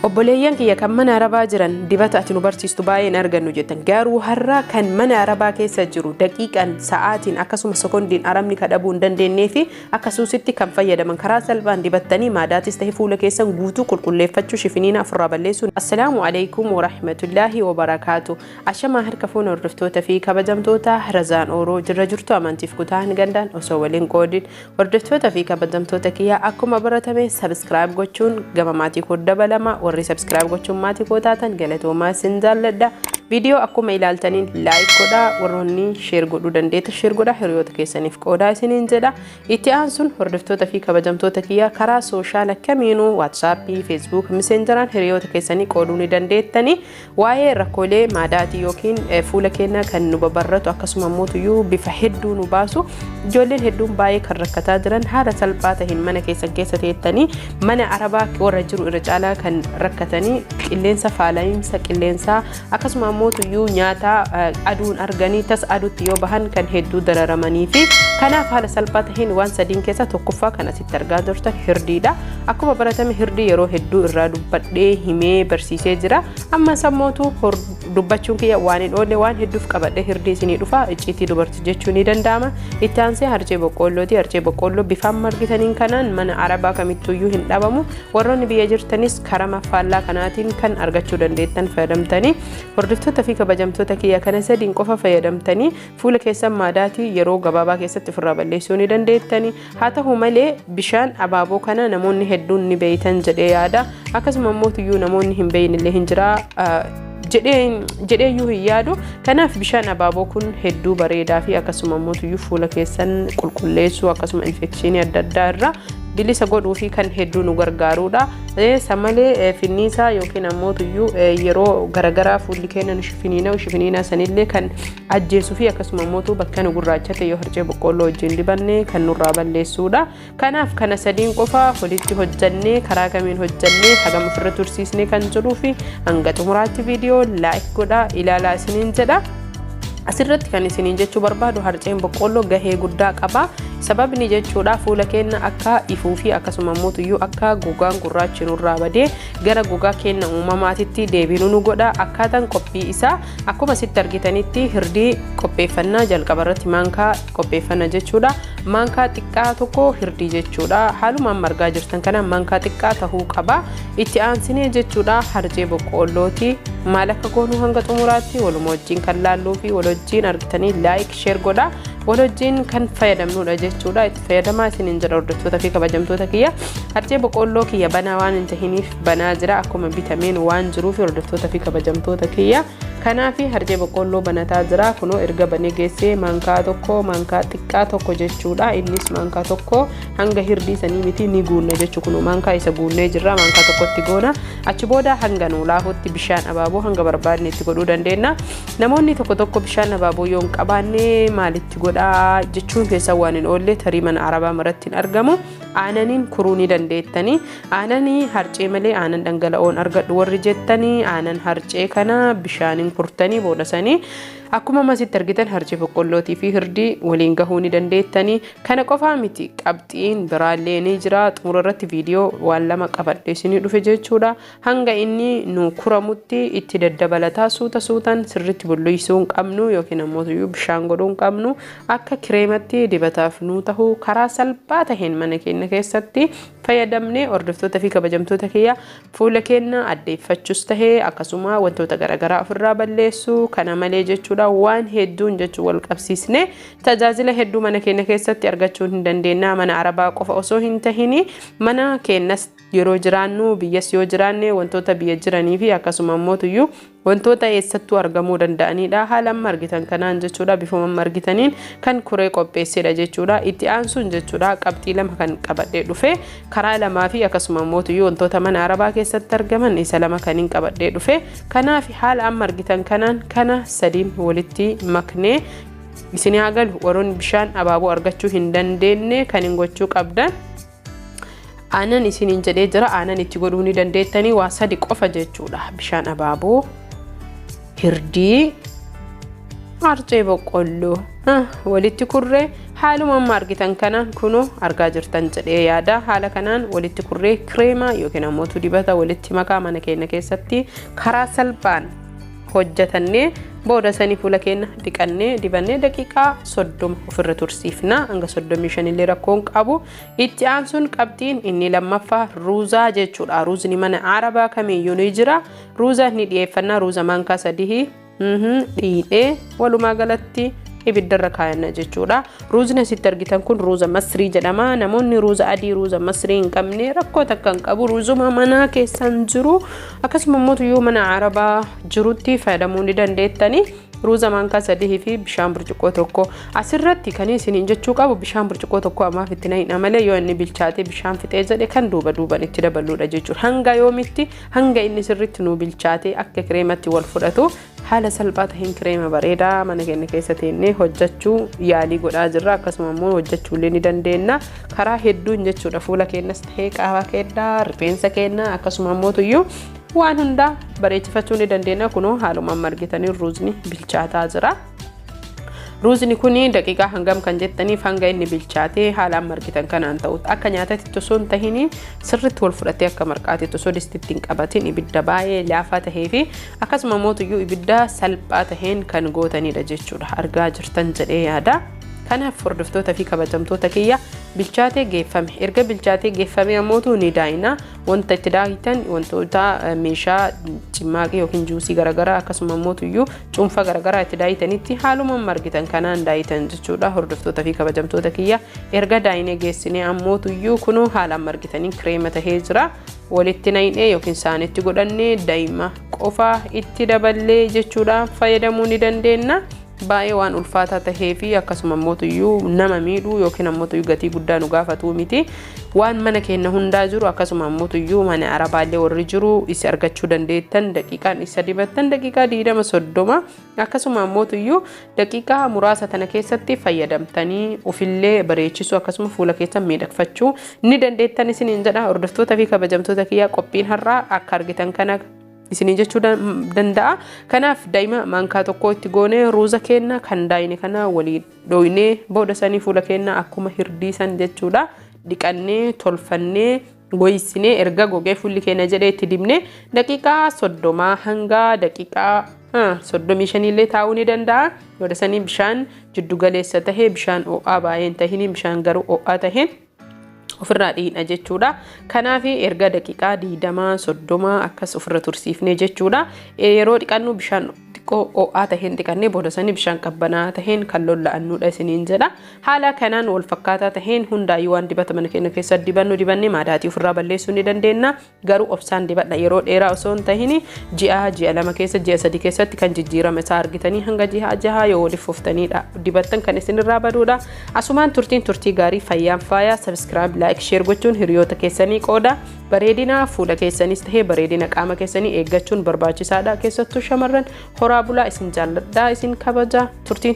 obboleeyyan kiyya kan mana arabaa jiran dibata ati nu barsiistu baay'een argannu jettan garuu har'a kan mana arabaa keessa jiru daqiiqaan sa'aatiin akkasuma sekondiin arabni kadhabuu hin dandeenyee fi akkasusitti kan fayyadaman karaa salphaan dibattanii maadaatis ta'e fuula keessan guutuu qulqulleeffachuu shifiniina ofirraa balleessuun. Assalaamu alaykum wa rahmatullahi wa barakaatu. Ashamaa harka fuuna hordoftoota fi kabajamtoota Razaan Ooroo jirra jirtu amantiif kutaan gandaan osoo waliin qoodin hordoftoota fi kabajamtoota kiyya akkuma baratame subscribe gochuun gama maatii koo dabalama warri subscribe gochuun maatii koo taatan galatoomaa sin jaalladha. Video akkuma ilaaltaniin like godha warroonni share godhuu dandeetta share godha hiriyoota keessaniif qoodaa isiniin jedha. Itti aansuun hordoftoota fi kabajamtoota kiyya karaa social akkamiinuu WhatsApp, Facebook, Messengeraan hiriyoota keessanii qooduu ni dandeettani. Waa'ee rakkoolee maadaatii yookiin fuula keenya kan nu babarratu akkasuma mootuyyuu bifa hedduu nu baasu ijoolleen hedduun baay'ee kan rakkataa jiran haala salphaa ta'een mana keessan keessa teettanii mana arabaa warra jiru irra caalaa kan rakkatanii qilleensa faala'insa qilleensaa akkasuma mootuyyuu nyaata aduun arganii tas aduutti yoo bahan kan hedduu dararamanii fi kanaaf haala salphaa ta'een waan sadiin keessa tokkoffaa kan asitti argaa jirtan hirdiidha. Akkuma baratame hirdii yeroo hedduu irraa dubbadhee himee barsiisee jira. Amma sammootu dubbachuun kiyya waan hin oolle waan hedduuf qabadhee hirdii isinii dhufa icciitii dubartii jechuun ni danda'ama. Itti aansee harcee boqqoollooti. Harcee boqqoolloo bifaan margitaniin kanaan mana arabaa kamittuyyuu hin dhabamu. Warroonni biyya jirtanis karama faallaa kanaatiin kan argachuu dandeettan fayyadamtanii hordoftoota fi kabajamtoota kiyya kana sadiin qofa fayyadamtanii fuula keessan maadaatii yeroo gabaabaa keessatti ofirraa balleessuu ni dandeettani. Haa ta'u malee bishaan abaaboo kana namoonni hedduun ni beeytan jedhee yaada. Akkasuma mootuyyuu namoonni hin beeynillee hin jiraa jedheeyyuu hin yaadu. Kanaaf bishaan abaaboo kun hedduu bareedaa fi akkasuma mootuyyuu fuula keessan qulqulleessuu akkasuma infekshinii adda addaa irraa bilisa godhuu fi kan hedduu nu gargaarudha. Samalee finniisaa yookiin ammoo yeroo garagaraa fuulli keenya nu shifiniina sanillee kan ajjeesuu fi akkasuma ammoo bakka nu gurraachate yoo harcee boqqoolloo wajjin dibannee kan nurraa balleessuudha. Kanaaf kana sadiin qofa walitti hojjannee karaa kamiin hojjannee hagam ofirra tursiisnee kan jiruu fi hanga xumuraatti viidiyoo like godhaa ilaalaa isiniin jedha. Asirratti kan isiniin jechuu barbaadu harceen boqqoolloo gahee guddaa qaba. Sababni jechuudha fuula keenya akka ifuu fi akkasuma mootuyyuu akka gogaan gurraachi nurraa badee gara gogaa keenya uumamaatitti deebinuu nu godha. Akkaataan qophii isaa akkuma sitti argitanitti hirdii qopheeffannaa jalqaba irratti maankaa qopheeffanna jechuudha. Maankaa xiqqaa tokko hirdii jechuudha. Haalumaan margaa jirtan kana maankaa xiqqaa tahuu qaba. Itti aansinee jechuudha harcee boqqoollooti. Maal akka goonuu hanga xumuraatti waluma wajjin kan laalluu fi wal wajjin argitanii like share godha. Walojiin kan fayyadamnudha jechuudha. Itti fayyadamaa isiniin jedha hordoftoota fi kabajamtoota kiyya. Harcee boqqoolloo kiyya banaa waan hin tahiniif banaa jira akkuma bitameen waan jiruuf hordoftoota fi kabajamtoota kiyya. Kanaaf harcee boqqoolloo banataa jira. Kunoo erga banee geessee maankaa tokko maankaa xiqqaa tokko jechuudha. Innis maankaa tokko hanga hirdii sanii miti ni guunna jechuudha. Kunoo maankaa isa guunnee jirra maankaa tokkotti goona. Achi booda hanga nu laahutti bishaan abaaboo hanga barbaadne itti godhuu dandeenya. Namoonni tokko tokko bishaan abaaboo yoo hin qabaanne maalitti godhaa jechuun keessa waan hin oolle tarii mana arabaa maratti hin argamu. Aananiin kuruu ni dandeettanii. Aananii harcee malee aanan dhangala'oon argadhu warri jettanii aanan harcee kana bishaaniin kurtanii boodasanii akkuma masitti argitan harcee boqqoollootii fi hirdii waliin gahuu ni dandeettanii. Kana qofaa miti qabxiin biraallee ni jira. Xumura irratti viidiyoo waan lama qabadhee isinii dhufe jechuudha. Hanga inni nu kuramutti itti daddabalataa suutaan sirriitti bulleessuu hin qabnu yookiin ammoo bishaan godhuu hin qabnu. Akka kireematti dibataaf nu tahu karaa salphaa taheen mana keenya keessatti fayyadamnee hordoftoota fi kabajamtoota kiyya fuula keenya addeeffachuus tahee akkasuma wantoota garagaraa ofirraa balleessuu kana malee jechuudha. Waan hedduun jechuu wal qabsiisne tajaajila hedduu mana keenya keessatti argachuu hin dandeenya. Mana arabaa qofa osoo hin tahini mana keenyas yeroo jiraannu biyyas yoo jiraanne wantoota biyya jiranii fi akkasuma mootuyyuu wantoota eessattuu argamuu danda'anidha. Haala margitan kanaan jechuudha bifuma margitaniin kan kuree qopheessedha jechuudha. Itti aansuun jechuudha qabxii lama kan qabadhee dhufe karaa lamaa fi akkasuma mootuyyuu wantoota mana arabaa keessatti argaman isa lama kan hin qabadhee dhufe. Kanaaf haala margitan kanaan kana sadiin walitti maknee isin haa galu warroonni bishaan abaaboo argachuu hin dandeenye kan hin gochuu qabdan. Aanan isiniin jedhee jira aanan itti godhuu ni dandeettanii waa sadi qofa jechuudha. Bishaan abaaboo hirdii arcee boqqolloo walitti kurree haaluma amma argitan kanaan kunoo argaa jirtan jedhee yaada. Haala kanaan walitti kurree kireema yookiin ammoo dibata walitti makaa mana keenya keessatti karaa salphaan hojjetannee booda sanii fuula keenya dhiqannee dibannee daqiiqaa 30 ofirra tursiifna hanga 35 illee rakkoon qabu. Itti aansuun qabxiin inni lammaffaa ruuzaa jechuudha. Ruuzni mana Arabaa kamiyyuu ni jira. Ruuza ni dhiyeeffannaa. Ruuza maankaa 3 dhiidhee walumaa galatti ibiddarra kaayanna jechuudha. Ruuzni asitti argitan kun ruuza Masrii jedhama. Namoonni ruuza adii ruuza Masrii hin qabne rakkoo takka hin qabu. Ruuzuma mana keessan jiru akkasuma immoo mana Arabaa jirutti fayyadamuu ni dandeettani. Ruuza maankaa 3 fi bishaan burcuqqoo tokko. Asirratti kan isiniin jechuu qabu bishaan burcuqqoo tokko amaaf itti naqna malee yoo inni bilchaate bishaan fixee jedhe kan duuban itti dabaluudha jechuudha. Hanga yoomitti hanga inni sirriitti nu bilchaate akka kireematti wal fudhatu haala salphaa ta'een kireema bareedaa mana keenya keessatti hojjechuu yaalii godhaa jirra. Akkasuma immoo hojjechuu illee ni dandeenya karaa hedduun jechuudha. Fuula keenyas ta'ee qaama keenya rifeensa keenya akkasuma immoo waan hunda bareechifachuu ni dandeenya. Kunoo haaluma margitanii ruuzni bilchaataa jira. Ruuzni kuni daqiiqaa hangam kan jettaniif hanga inni bilchaatee haalaan margitan kanaan ta'u akka nyaatatti osoo hin tahin sirriitti wal fudhatee akka marqaatti osoo distitti hin qabatin ibidda baay'ee laafaa tahee fi akkasuma immoo ibidda salphaa taheen kan gootanidha jechuudha. Argaa jirtan jedhee yaada. Kanaaf hordoftoota fi kabajamtoota kiyya bilchaatee geeffame erga bilchaatee geeffame ammoo ni daayina wanta itti daayitan wantoota meeshaa cimmaaqii yookiin juusii garagaraa akkasuma immoo cuunfaa garagaraa itti daayitanitti haaluma margitan kanaan daayitan jechuudha. Hordoftoota fi kabajamtoota kiyya erga daayinee geessinee ammoo kunoo haalaan margitanii kireema tahee jira. Walitti naqnee yookiin saanitti godhannee daa'ima qofa itti daballee jechuudha fayyadamuu ni dandeenya. Baay'ee waan ulfaataa tahee fi akkasuma immoo nama miidhuu yookiin ammoo gatii guddaa nu gaafatu miti. Waan mana keenya hundaa jiru akkasuma immoo mana Arabaallee warri jiru isa argachuu dandeettan daqiiqaan isa dibattan daqiiqaa 20-30 akkasuma immoo daqiiqaa muraasa tana keessatti fayyadamtanii ofillee bareechisuu akkasuma fuula keessan miidhagfachuu ni dandeettan isiniin jedha. Hordoftoota fi kabajamtoota kiyyaa qophiin har'aa akka argitan kana isinii jechuu danda'a. Kanaaf daa'ima maankaa tokko itti goonee ruuza keenya kan daayine kana walii dhooynee booda sanii fuula keenya akkuma hirdiisan jechuudha dhiqannee tolfannee goysinee erga gogee fuulli keenya jedhee itti dibnee daqiiqaa 30 hanga daqiiqaa 35 illee taa'uu ni danda'a. Booda sanii bishaan jiddu galeessa tahee bishaan ho'aa baay'ee hin tahin bishaan garuu ho'aa taheen ofirraa dhiina jechuudha. Kanaaf erga daqiiqaa 20-30 akkas ofirra tursiifnee jechuudha. Yeroo dhiqannu bishaan xiqqoo ho'aa taheen dhiqannee booda sanii bishaan qabbanaa taheen kan lolla'annuudha isiniin jedha. Haala kanaan wal fakkaataa taheen hundaayyuu waan dibata mana keenya keessatti dibannee maadaatii ofirraa balleessuu ni dandeenya. Garuu obsaan dibadha yeroo dheeraa osoo hin tahin ji'a 2 keessa ji'a 3 keessatti kan jijjiirame isaa argitanii hanga ji'a 6 yoo waliif fuftanidha dibattan kan isinirraa baduudha. Asumaan turtii gaarii fayyaan faayaa subscribe like share gochuun hiriyoota keessanii qooda bareedina fuula keessanis tahee bareedina qaama keessanii eeggachuun barbaachisaadha. Keessattuu shamarran horaa bulaa isin jaalladhaa isin kabaja turtiin